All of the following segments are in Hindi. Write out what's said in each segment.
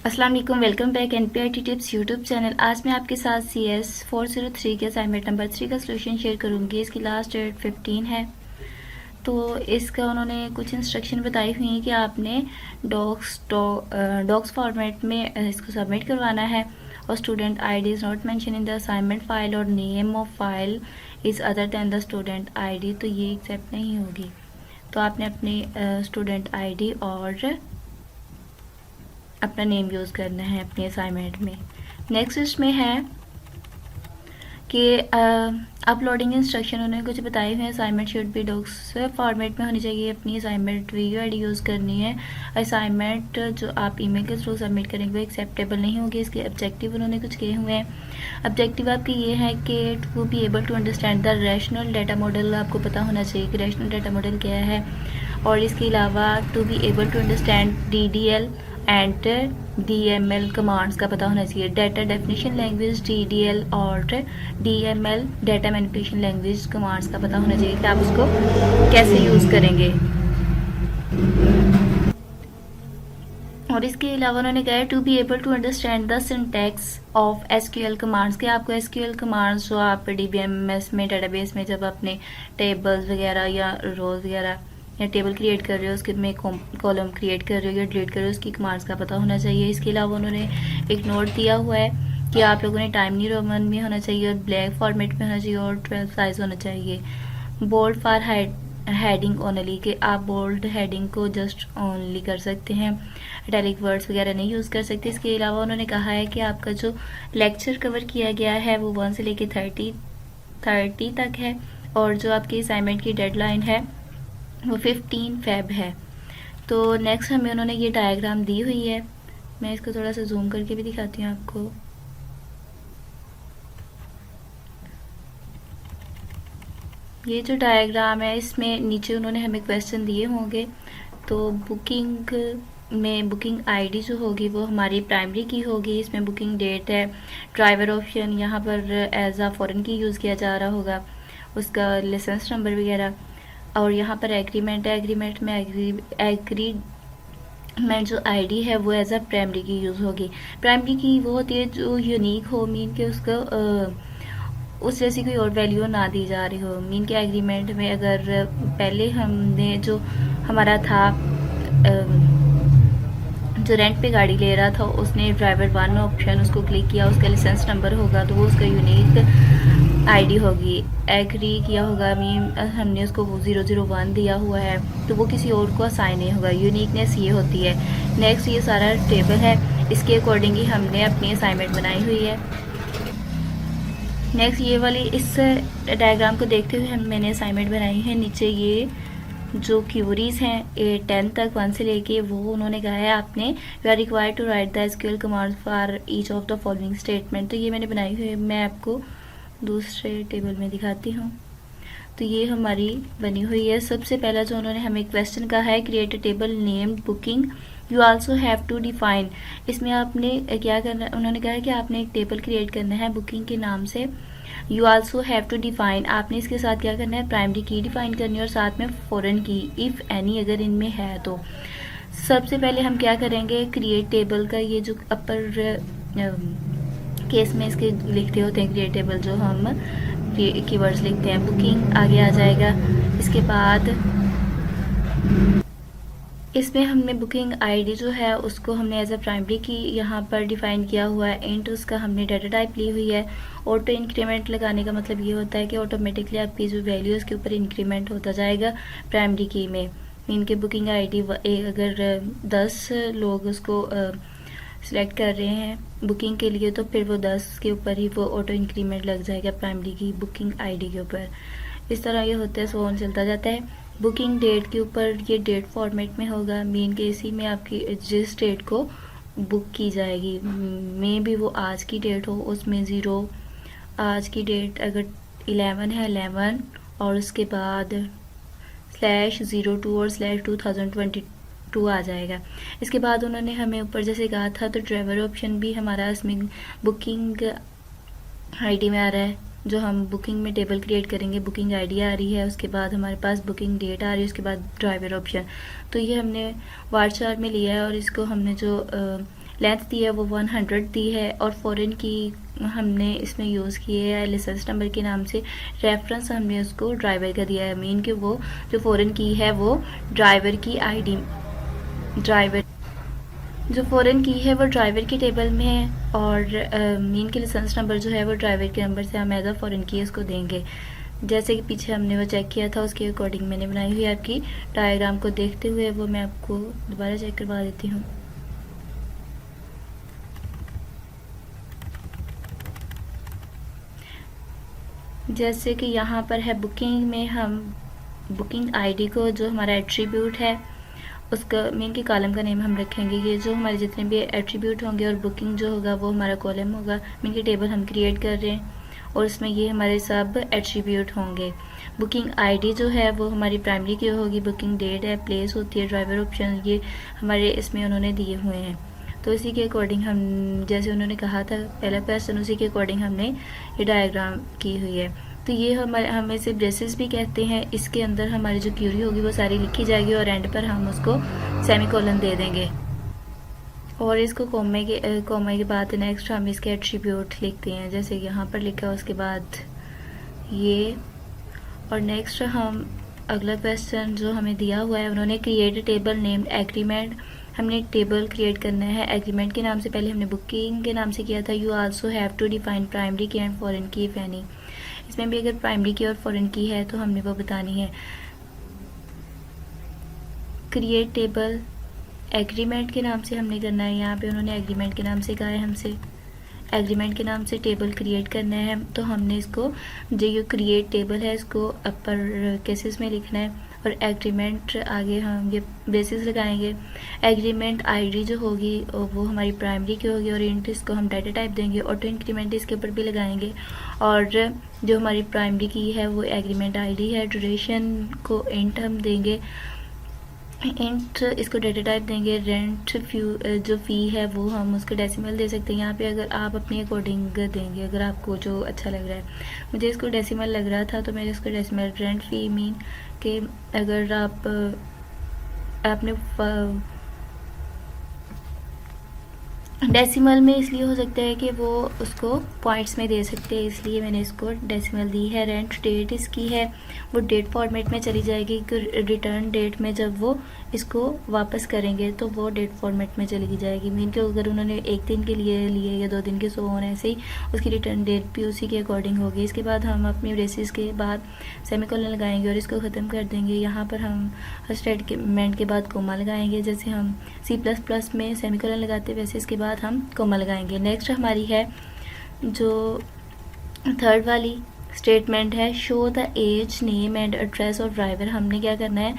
अस्सलाम वालेकुम, welcome back NPRT tips YouTube channel. आज मैं आपके साथ CS 403 के असाइनमेंट नंबर 3 का सोल्यूशन शेयर करूंगी। इसकी लास्ट डेट 15 है। तो इसका उन्होंने कुछ इंस्ट्रक्शन बताई हुई हैं कि आपने डॉक्स फॉर्मेट में इसको सबमिट करवाना है और student ID is not mention in the assignment file और name of file is other than the student ID, तो ये एक्सेप्ट नहीं होगी। तो आपने अपनी स्टूडेंट आईडी और अपना नेम यूज़ करना है अपने असाइनमेंट में। नेक्स्ट इसमें है कि अपलोडिंग इंस्ट्रक्शन उन्होंने कुछ बताए हुए हैं। Assignment should be docs format में होनी चाहिए। अपनी असाइनमेंट वीडियो आईडी यूज़ करनी है। असाइनमेंट जो आप ईमेल के थ्रू सबमिट करेंगे वो एक्सेप्टेबल नहीं होगी। इसके ऑब्जेक्टिव उन्होंने कुछ किए हुए हैं। ऑब्जेक्टिव आपके ये है कि to be able to understand the rational data model. आपको पता होना चाहिए कि रैशनल डाटा मॉडल क्या है। और इसके अलावा to be able to understand DDL and DML commands का पता होना चाहिए। डाटा डेफिनेशन लैंग्वेज DDL और DML data manipulation language commands का पता होना चाहिए कि आप उसको कैसे यूज़ करेंगे। और इसके अलावा उन्होंने कहा है to be able to understand the syntax of SQL commands के आपको SQL कमांड्स जो आप DBMS में डेटाबेस में जब अपने टेबल्स वगैरह या रोज वगैरह या टेबल क्रिएट कर रहे हो उसके में कॉलम क्रिएट कर रहे हो या डिलीट कर रहे हो उसकी कमांड्स का पता होना चाहिए। इसके अलावा उन्होंने एक नोट दिया हुआ है कि आप लोगों ने टाइम न्यू रोमन में होना चाहिए और ब्लैक फॉर्मेट में होना चाहिए और 12 साइज होना चाहिए। बोल्ड फॉर हेडिंग ओनली कि आप बोल्ड हेडिंग को जस्ट ओनली कर सकते हैं, इटैलिक वर्ड्स वगैरह नहीं यूज़ कर सकते। इसके अलावा उन्होंने कहा है कि आपका जो लेक्चर कवर किया गया है वो 1 से लेके 30 तक है और जो आपकी असाइनमेंट की डेडलाइन है वो 15 Feb है। तो नेक्स्ट हमें उन्होंने ये डायग्राम दी हुई है। मैं इसको थोड़ा सा जूम करके भी दिखाती हूँ आपको। ये जो डायग्राम है इसमें नीचे उन्होंने हमें क्वेश्चन दिए होंगे। तो बुकिंग में बुकिंग आईडी जो होगी वो हमारी प्राइमरी की होगी। इसमें बुकिंग डेट है, ड्राइवर ऑप्शन यहाँ पर एज आ फॉरेन की यूज़ किया जा रहा होगा, उसका लाइसेंस नंबर वगैरह। और यहाँ पर एग्रीमेंट है, एग्रीमेंट में एग्रीमेंट जो आईडी है वो एज अ प्राइमरी की यूज़ होगी। प्राइमरी की वो होती है जो यूनिक हो, मीन के उसको उस जैसी कोई और वैल्यू ना दी जा रही हो। मीन के एग्रीमेंट में अगर पहले हमने जो हमारा था जो रेंट पे गाड़ी ले रहा था उसने ड्राइवर 1 ऑप्शन उसको क्लिक किया, उसका लाइसेंस नंबर होगा तो वो उसका यूनिक आईडी होगी। एग्री किया होगा मीन हमने उसको 001 दिया हुआ है तो वो किसी और को असाइन नहीं होगा। यूनिकनेस ये होती है। नेक्स्ट ये सारा टेबल है, इसके अकॉर्डिंग ही हमने अपनी असाइनमेंट बनाई हुई है। नेक्स्ट ये वाली इस डायग्राम को देखते हुए मैंने असाइनमेंट बनाई है। नीचे ये जो क्यूरीज हैं 10 तक 1 से लेके वो उन्होंने कहा है आपने you are required to write the SQL command for each of the following statement. तो ये मैंने बनाई हुई है, मैं आपको दूसरे टेबल में दिखाती हूँ। तो ये हमारी बनी हुई है। सबसे पहला जो उन्होंने हमें क्वेश्चन कहा है create a table named booking you also have to define. इसमें आपने क्या करना, उन्होंने कहा है कि आपने एक टेबल क्रिएट करना है बुकिंग के नाम से। You also have to define, आपने इसके साथ क्या करना है, प्राइमरी की डिफाइन करनी है और साथ में फॉरेन की इफ़ एनी अगर इनमें है तो। सबसे पहले हम क्या करेंगे, क्रिएट टेबल का ये जो अपर केस में इसके लिखते होते हैं क्रिएट टेबल जो हम कीवर्ड्स लिखते हैं, बुकिंग आगे आ जाएगा। इसके बाद इसमें हमने बुकिंग आईडी जो है उसको हमने एज अ प्राइमरी की यहाँ पर डिफाइन किया हुआ है। इंट उसका हमने डाटा टाइप ली हुई है। ऑटो इंक्रीमेंट लगाने का मतलब ये होता है कि ऑटोमेटिकली आपकी जो वैल्यू है उसके ऊपर इंक्रीमेंट होता जाएगा प्राइमरी की में। मीन के बुकिंग आईडी अगर 10 लोग उसको सिलेक्ट कर रहे हैं बुकिंग के लिए तो फिर वो 10 के ऊपर ही वो ऑटो इंक्रीमेंट लग जाएगा प्राइमरी की बुकिंग आईडी के ऊपर। इस तरह ये होता है, सो ऑन चलता जाता है। बुकिंग डेट के ऊपर ये डेट फॉर्मेट में होगा। मीन के इसी में आपकी जिस डेट को बुक की जाएगी मे भी वो आज की डेट हो, उसमें 0 आज की डेट अगर 11 है 11 और उसके बाद /02 और /2022 आ जाएगा। इसके बाद उन्होंने हमें ऊपर जैसे कहा था तो ड्राइवर ऑप्शन भी हमारा इसमें बुकिंग आईडी में आ रहा है। जो हम बुकिंग में टेबल क्रिएट करेंगे बुकिंग आईडी आ रही है, उसके बाद हमारे पास बुकिंग डेट आ रही है, उसके बाद ड्राइवर ऑप्शन। तो ये हमने वार चार्ट में लिया है और इसको हमने जो लेंथ दी है वो 100 दी है, और फॉरेन की हमने इसमें यूज़ किए है लाइसेंस नंबर के नाम से। रेफरेंस हमने उसको ड्राइवर का दिया है, मीन कि वो जो फॉरेन की है वो ड्राइवर की आईडी, ड्राइवर जो फॉरेन की है वो ड्राइवर की टेबल में है, और मीन की लाइसेंस नंबर जो है वो ड्राइवर के नंबर से हम एज अ फॉरेन की इसको देंगे। जैसे कि पीछे हमने वो चेक किया था उसके अकॉर्डिंग मैंने बनाई हुई है आपकी डायग्राम को देखते हुए, वो मैं आपको दोबारा चेक करवा देती हूँ। जैसे कि यहाँ पर है बुकिंग में हम बुकिंग आईडी को जो हमारा एट्रीब्यूट है उसका मेन के कॉलम का नेम हम रखेंगे। ये जो हमारे जितने भी एट्रीब्यूट होंगे और बुकिंग जो होगा वो हमारा कॉलम होगा। मेन की टेबल हम क्रिएट कर रहे हैं और इसमें ये हमारे सब एट्रीब्यूट होंगे। बुकिंग आईडी जो है वो हमारी प्राइमरी की होगी, बुकिंग डेट है, प्लेस होती है, ड्राइवर ऑप्शन, ये हमारे इसमें उन्होंने दिए हुए हैं। तो इसी के अकॉर्डिंग हम जैसे उन्होंने कहा था पहला क्वेश्चन उसी के अकॉर्डिंग हमने ये डायग्राम की हुई है। तो ये हमें से ब्रेसेस भी कहते हैं। इसके अंदर हमारी जो क्यूरी होगी वो सारी लिखी जाएगी और एंड पर हम उसको सेमीकोलन दे देंगे और इसको कोमे के बाद नेक्स्ट हम इसके एट्रीब्यूट लिखते हैं जैसे यहाँ पर लिखा, उसके बाद ये, और नेक्स्ट हम अगला क्वेश्चन जो हमें दिया हुआ है उन्होंने क्रिएट टेबल नेम्ड एग्रीमेंट, हमने एक टेबल क्रिएट करना है एग्रीमेंट के नाम से। पहले हमने बुकिंग के नाम से किया था। You also have to define primary key and foreign key if any. इसमें भी अगर प्राइमरी की और फॉरेन की है तो हमने वो बतानी है। क्रिएट टेबल एग्रीमेंट के नाम से हमने करना है। यहाँ पे उन्होंने एग्रीमेंट के नाम से कहा है हमसे, एग्रीमेंट के नाम से टेबल क्रिएट करना है। तो हमने इसको जो ये क्रिएट टेबल है इसको अपर केसेस में लिखना है और एग्रीमेंट आगे हम ये ब्रेसेस लगाएंगे। एग्रीमेंट आईडी जो होगी वो हमारी प्राइमरी की होगी और इंट इसको हम डाटा टाइप देंगे। ऑटो इंक्रीमेंट इसके ऊपर भी लगाएंगे और जो हमारी प्राइमरी की है वो एग्रीमेंट आईडी है। ड्यूरेशन को इंट हम देंगे, इंट इसको डाटा टाइप देंगे। रेंट जो फ़ी है वो हम उसको डेसिमल दे सकते हैं। यहाँ पे अगर आप अपने अकॉर्डिंग देंगे, अगर आपको जो अच्छा लग रहा है। मुझे इसको डेसिमल लग रहा था तो मैंने इसको डेसिमल। रेंट फ़ी मीन कि अगर आपने डेसिमल में इसलिए हो सकता है कि वो उसको पॉइंट्स में दे सकते हैं, इसलिए मैंने इसको डेसिमल दी है। रेंट डेट इसकी है वो डेट फॉर्मेट में चली जाएगी। रिटर्न डेट में जब वो इसको वापस करेंगे तो वो डेट फॉर्मेट में चली जाएगी। मीन कि अगर उन्होंने एक दिन के लिए लिए या 2 दिन के सो होने ऐसे ही उसकी रिटर्न डेट भी उसी के अकॉर्डिंग होगी। इसके बाद हम अपनी ब्रेसेस के बाद सेमीकोलन लगाएंगे और इसको ख़त्म कर देंगे। यहाँ पर हम स्टेटमेंट के बाद कोमा लगाएंगे, जैसे हम C++ में सेमीकोलन लगाते वैसे इसके बाद हम कोमा लगाएंगे। नेक्स्ट हमारी है जो थर्ड वाली स्टेटमेंट है, show the age name and address of driver. हमने क्या करना है,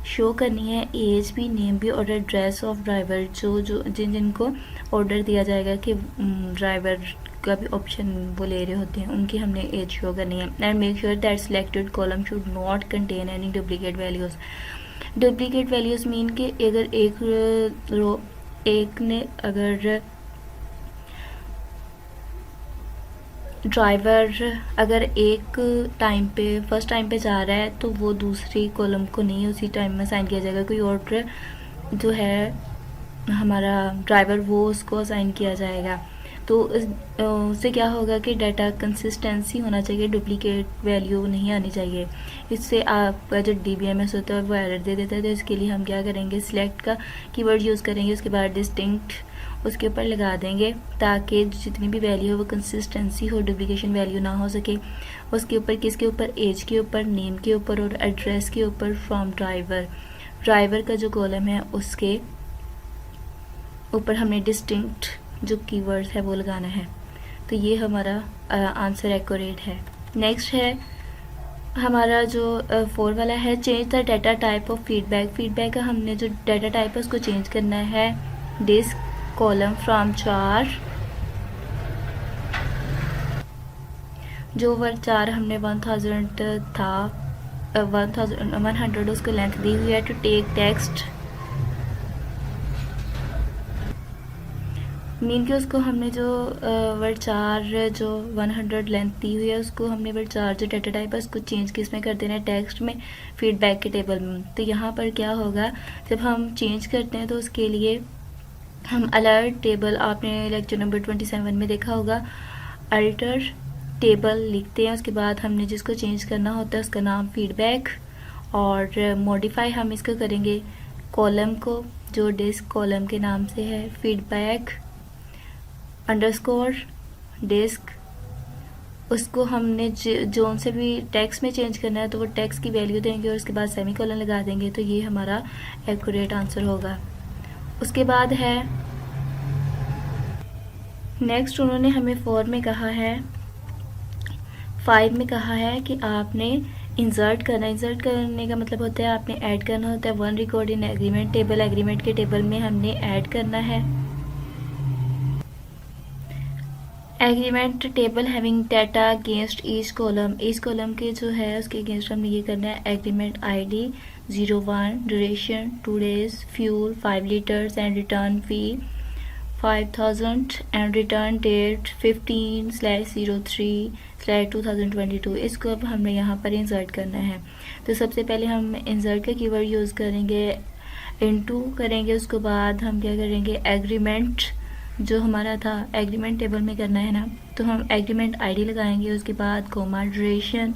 शो करनी है एज भी, नेम भी और एड्रेस ऑफ ड्राइवर। जो जिनको ऑर्डर दिया जाएगा कि ड्राइवर का भी ऑप्शन वो ले रहे होते हैं उनकी हमने एज शो करनी है। And make sure that selected column should not contain any duplicate values. Duplicate values mean कि अगर एक ने अगर ड्राइवर अगर एक टाइम पे फर्स्ट टाइम पे जा रहा है तो वो दूसरी कॉलम को नहीं उसी टाइम में असाइन किया जाएगा। कोई और जो है हमारा ड्राइवर वो उसको असाइन किया जाएगा। तो उससे क्या होगा कि डाटा कंसिस्टेंसी होना चाहिए, डुप्लीकेट वैल्यू नहीं आनी चाहिए। इससे आपका जो DBMS होता है वो एरर दे देता है। तो इसके लिए हम क्या करेंगे, सिलेक्ट का कीवर्ड यूज़ करेंगे, उसके बाद डिस्टिंक्ट उसके ऊपर लगा देंगे ताकि जितनी भी वैल्यू हो वो कंसिस्टेंसी हो, डुप्लीकेशन वैल्यू ना हो सके। उसके ऊपर किसके ऊपर, एज के ऊपर, नेम के ऊपर और एड्रेस के ऊपर फ्रॉम ड्राइवर का जो कॉलम है उसके ऊपर हमने डिस्टिंक्ट जो कीवर्ड्स है वो लगाना है। तो ये हमारा आंसर एक्यूरेट है। नेक्स्ट है हमारा जो 4 वाला है, change the data type of feedback. Feedback का हमने जो डाटा टाइप है उसको चेंज करना है। डिस्क कॉलम फ्रॉम 4 जो वर्ड 4 हमने 1000 था 100 उसको लेंथ दी हुई है। टू टेक टेक्स्ट मीन कि उसको हमने जो वर्ड 4 जो 100 लेंथ दी हुई है उसको हमने वर्ड 4 जो डाटा टाइप है उसको चेंज किस में कर देना है, टेक्स्ट में, फीडबैक के टेबल में। तो यहाँ पर क्या होगा, जब हम चेंज करते हैं तो उसके लिए हम अलर्ट टेबल, आपने लेक्चर नंबर 27 में देखा होगा, अल्टर टेबल लिखते हैं। उसके बाद हमने जिसको चेंज करना होता है उसका नाम फीडबैक, और मॉडिफाई हम इसको करेंगे कॉलम को, जो डिस्क कॉलम के नाम से है, फीडबैक अंडरस्कोर डिस्क। उसको हमने जोन से भी टेक्स्ट में चेंज करना है तो वो टेक्स्ट की वैल्यू देंगे और उसके बाद सेमीकोलन लगा देंगे, तो ये हमारा एक्यूरेट आंसर होगा। उसके बाद है नेक्स्ट, उन्होंने हमें 4 में कहा है, 5 में कहा है कि आपने इंसर्ट करना। इंसर्ट करने का मतलब होता है आपने ऐड करना होता है one record in agreement table. Agreement के टेबल में हमने ऐड करना है agreement table having data against each column. Each column के जो है उसके अगेंस्ट हमने ये करना है agreement ID 01, duration 2 days, fuel 5 liters and return fee 5000 and return date 15/03/2022। इसको अब हमने यहाँ पर इंसर्ट करना है। तो सबसे पहले हम इंसर्ट का कीवर्ड यूज़ करेंगे, इनटू करेंगे। उसके बाद हम क्या करेंगे, एग्रीमेंट जो हमारा था एग्रीमेंट टेबल में करना है ना, तो हम एग्रीमेंट आईडी लगाएंगे। उसके बाद कोमा ड्यूरेशन,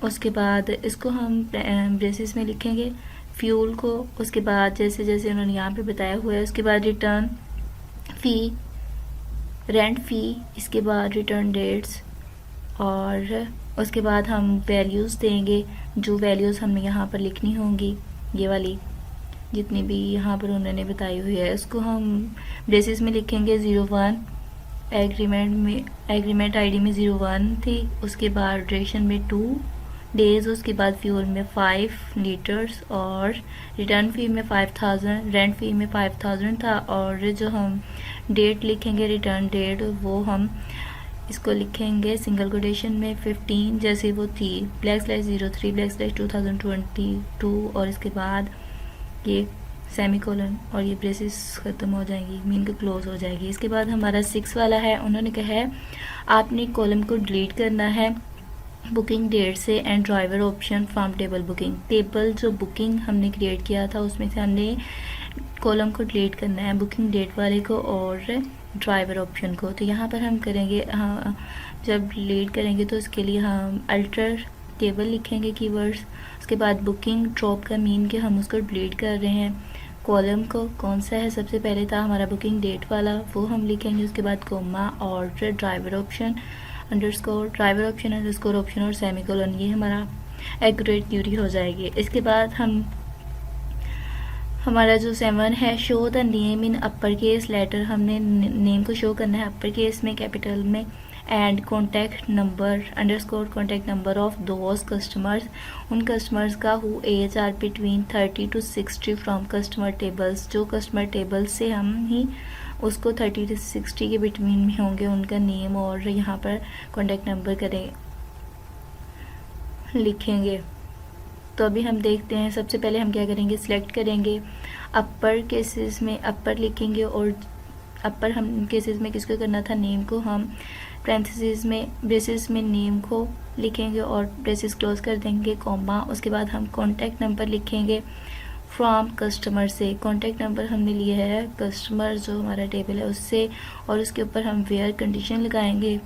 उसके बाद इसको हम ब्रेसिस में लिखेंगे फ्यूल को। उसके बाद जैसे जैसे उन्होंने यहाँ पे बताया हुआ है, उसके बाद रिटर्न फ़ी, रेंट फ़ी, इसके बाद रिटर्न डेट्स, और उसके बाद हम वैल्यूज़ देंगे, जो वैल्यूज़ हमने यहाँ पर लिखनी होंगी, ये वाली जितनी भी यहाँ पर उन्होंने बताई हुई है, इसको हम ब्रेसिस में लिखेंगे 01, एग्रीमेंट आईडी में 01 थी। उसके बाद ड्यूरेशन में 2 days, उसके बाद फ्यूल में 5 liters और रिटर्न फ़ी में 5000, रेंट फ़ी में 5000 था। और जो हम डेट लिखेंगे रिटर्न डेट, वो हम इसको लिखेंगे सिंगल कोटेशन में 15 जैसे वो थी, /03/2022, और इसके बाद ये सेमीकोलन और ये ब्रेसिस ख़त्म हो जाएंगी, मीन के क्लोज हो जाएगी। इसके बाद हमारा 6 वाला है, उन्होंने कहा है आपने कॉलम को डिलीट करना है बुकिंग डेट से and driver option from table booking. Table जो बुकिंग हमने क्रिएट किया था उसमें से हमने कॉलम को डिलीट करना है, बुकिंग डेट वाले को और ड्राइवर ऑप्शन को। तो यहाँ पर हम करेंगे, हाँ, जब डिलीट करेंगे तो उसके लिए हम अल्टर टेबल लिखेंगे कीवर्ड्स। उसके बाद बुकिंग ड्रॉप का मीन के हम उसको डिलीट कर रहे हैं। कॉलम को कौन सा है, सबसे पहले था हमारा बुकिंग डेट वाला, वो हम लिखेंगे। उसके बाद कोमा और driver option underscore, driver option underscore option और सेमीकोलन, ये हमारा एक्यूरेट क्यूरी हो जाएगी। इसके बाद हमारा जो 7 है, show the name in upper case letter, हमने नेम को शो करना है अपर केस में, कैपिटल में, and contact number underscore contact number of those customers, उन कस्टमर्स का who age are between 30 to 60 from customer tables, जो कस्टमर टेबल से हम ही उसको 30 to 60 के बिटवीन में होंगे, उनका नेम और यहाँ पर कॉन्टैक्ट नंबर करें लिखेंगे। तो अभी हम देखते हैं, सबसे पहले हम क्या करेंगे, सिलेक्ट करेंगे अपर केसेस में अपर लिखेंगे, और अपर हम केसेस में किसको करना था, नेम को। हम पैरेंथेसिस में ब्रेसिस में नेम को लिखेंगे और ब्रेसिस क्लोज कर देंगे, कॉमा। उसके बाद हम कॉन्टैक्ट नंबर लिखेंगे फ्रॉम कस्टमर से, कॉन्टैक्ट नंबर हमने लिया है कस्टमर जो हमारा टेबल है उससे, और उसके ऊपर हम वेयर कंडीशन लगाएंगे।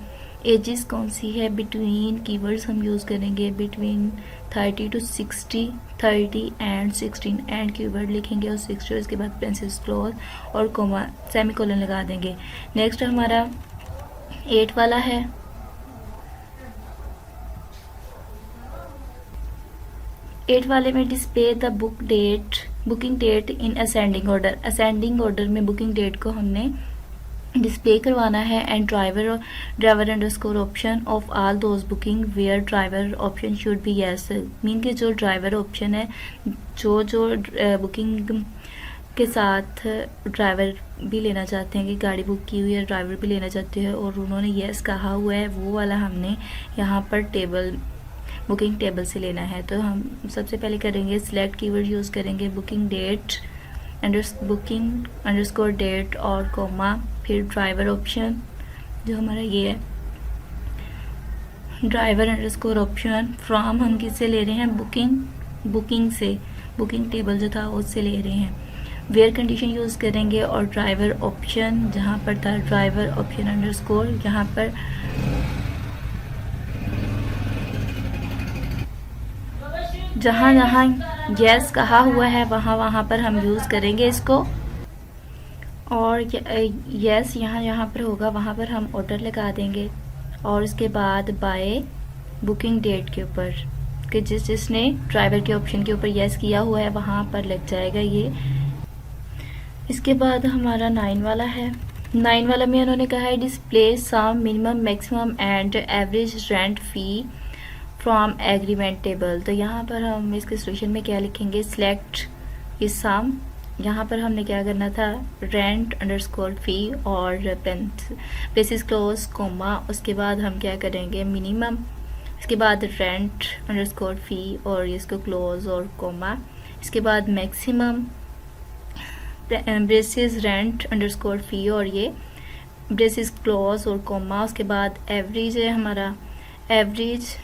एजेस कौन सी है, बिटवीन कीवर्ड्स हम यूज़ करेंगे, between 30 to 60, 30 and 16 and keyword लिखेंगे और 60, उसके बाद पेंसिल क्लोज और कोमा सेमीकोलन लगा देंगे। नेक्स्ट हमारा 8 वाला है, एट वाले में display the booking date in ascending order. Ascending order में बुकिंग डेट को हमने डिस्प्ले करवाना है, and driver underscore option of all those booking where driver option should be yes, mean के जो ड्राइवर ऑप्शन है, जो बुकिंग के साथ ड्राइवर भी लेना चाहते हैं कि गाड़ी बुक की हुई है ड्राइवर भी लेना चाहते हैं और उन्होंने यस कहा हुआ है, वो वाला हमने यहाँ पर बुकिंग टेबल से लेना है। तो हम सबसे पहले करेंगे सिलेक्ट कीवर्ड यूज़ करेंगे booking date booking underscore date और कोमा, फिर ड्राइवर ऑप्शन जो हमारा ये है, ड्राइवर अंडरस्कोर ऑप्शन फ्रॉम हम किससे ले रहे हैं, बुकिंग से, बुकिंग टेबल जो था उससे ले रहे हैं। वेयर कंडीशन यूज़ करेंगे और ड्राइवर ऑप्शन जहाँ पर था ड्राइवर ऑप्शन अंडरस्कोर, यहाँ पर जहाँ जहाँ यस कहा हुआ है वहाँ पर हम यूज़ करेंगे इसको। और यस यहाँ पर होगा वहाँ पर हम ऑर्डर लगा देंगे। और उसके बाद बाय बुकिंग डेट के ऊपर कि जिसने ड्राइवर के ऑप्शन के ऊपर यस किया हुआ है वहाँ पर लग जाएगा ये। इसके बाद हमारा 9 वाला है। 9 वाला में उन्होंने कहा है display sum minimum maximum and average rent fee from agreement table. तो यहाँ पर हम इसके सोल्यूशन में क्या लिखेंगे, सिलेक्ट ये सम, यहाँ पर हमने क्या करना था रेंट अंडरस्कोर फी और बेसिस क्लोज कोमा, उसके बाद हम क्या करेंगे मिनिमम, इसके बाद रेंट अंडरस्कोर फी और इसको क्लोज और कोमा, इसके बाद मैक्सिमम ब्रेसिस रेंट अंडरस्कोर फी और ये ब्रेसिस क्लोज और कोमा, उसके बाद एवरेज है हमारा एवरेज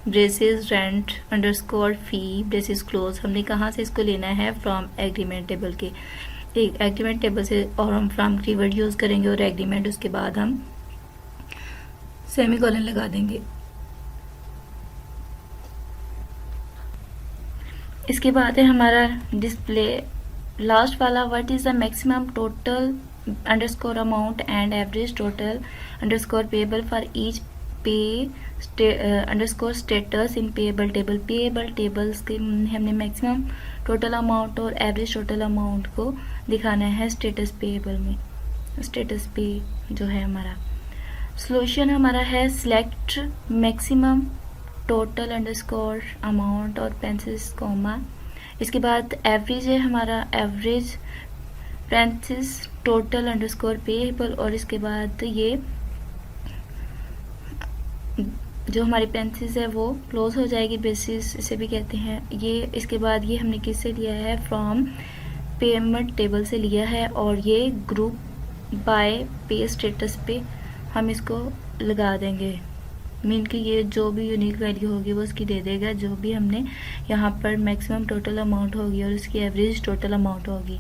ब्रेसिस रेंट अंडरस्कोर फी ब्रेसिस क्लोज। हमने कहाँ से इसको लेना है फ्रॉम एग्रीमेंट टेबल के, एक एग्रीमेंट टेबल से, और हम फ्रॉम कीवर्ड यूज़ करेंगे और एग्रीमेंट, उसके बाद हम सेमीकोलन लगा देंगे। इसके बाद है हमारा डिस्प्ले लास्ट वाला, what is the maximum total underscore amount and average total underscore payable for each pay underscore status in payable table. Payable tables के हमने मैक्सिमम टोटल अमाउंट और एवरेज टोटल अमाउंट को दिखाना है स्टेटस पेएबल में, स्टेटस पे जो है हमारा। सोल्यूशन हमारा है select maximum total underscore amount और पेंसिस कोमा, इसके बाद एवरेज है हमारा एवरेज पेंसिस टोटल अंडरस्कोर पेएबल, और इसके बाद ये जो हमारी पेंसिस है वो क्लोज हो जाएगी, बेसिस इसे भी कहते हैं ये। इसके बाद ये हमने किससे लिया है फ्रॉम पेमेंट टेबल से लिया है, और ये ग्रुप बाय पे स्टेटस पे हम इसको लगा देंगे, मीन कि ये जो भी यूनिक वैल्यू होगी वो उसकी दे देगा, जो भी हमने यहाँ पर मैक्सिमम टोटल अमाउंट होगी और उसकी एवरेज टोटल अमाउंट होगी।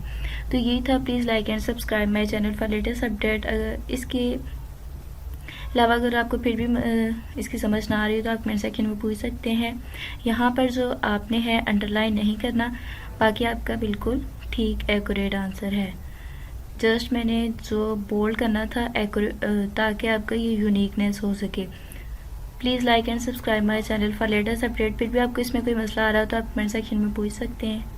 तो यही था। Please like and subscribe my channel for latest update. अगर इसके अलावा अगर आपको फिर भी इसकी समझ ना आ रही हो तो आप कमेंट सेक्शन में पूछ सकते हैं। यहाँ पर जो आपने है अंडरलाइन नहीं करना, बाकी आपका बिल्कुल ठीक एक्यूरेट आंसर है। जस्ट मैंने जो बोल्ड करना था ताकि आपका ये यूनिकनेस हो सके। Please like and subscribe my channel for latest update. फिर भी आपको इसमें कोई मसला आ रहा हो तो आप कमेंट सेक्शन में पूछ सकते हैं।